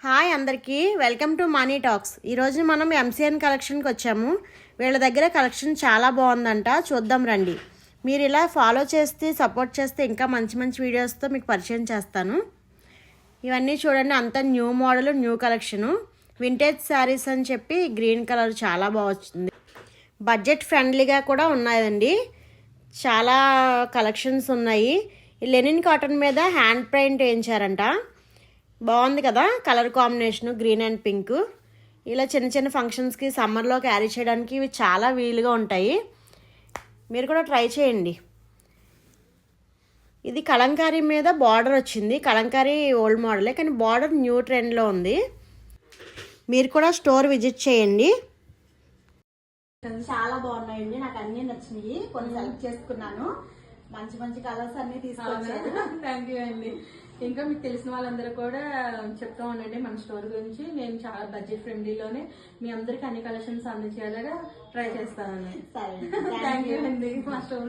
Hi అందరికీ, welcome to money talks. ఈరోజు మనం ఎంసీఎన్ కలెక్షన్కి వచ్చాము. వీళ్ళ దగ్గర కలెక్షన్ చాలా బాగుందంట, చూద్దాం రండి. మీరు ఇలా ఫాలో చేస్తే సపోర్ట్ చేస్తే ఇంకా మంచి మంచి వీడియోస్తో మీకు పరిచయం చేస్తాను. ఇవన్నీ చూడండి, అంతా new model, new collection. Vintage saris అని చెప్పి గ్రీన్ కలర్ చాలా బాగా వచ్చింది. బడ్జెట్ ఫ్రెండ్లీగా కూడా ఉన్నాయండి. చాలా కలెక్షన్స్ ఉన్నాయి. లెనిన్ కాటన్ మీద హ్యాండ్ పెయింట్ వేయించారంట. బాగుంది కదా colour combination, green and pink. ఇలా చిన్న చిన్న ఫంక్షన్స్కి సమ్మర్లో క్యారీ చేయడానికి ఇవి చాలా వీలుగా ఉంటాయి. మీరు కూడా ట్రై చేయండి. ఇది కలంకారీ మీద బార్డర్ వచ్చింది. కలంకారీ ఓల్డ్ మోడలే కానీ బార్డర్ న్యూ ట్రెండ్లో ఉంది. మీరు కూడా స్టోర్ విజిట్ చేయండి. చాలా బాగున్నాయండి, నాకు అన్నీ నచ్చినాయి. కొన్ని సెలెక్ట్ చేసుకున్నాను. మంచి మంచి కలర్స్ అన్ని తీసుకొచ్చారు. థ్యాంక్ యూ అండి. ఇంకా మీకు తెలిసిన వాళ్ళందరూ కూడా చెప్తా ఉండండి మన స్టోర్ గురించి. నేను చాలా బడ్జెట్ ఫ్రెండ్లీలోనే మీ అందరికి అన్ని కలెక్షన్స్ అందించేలాగా ట్రై చేస్తానని. సరే, థ్యాంక్ యూ అండి. మా స్టోర్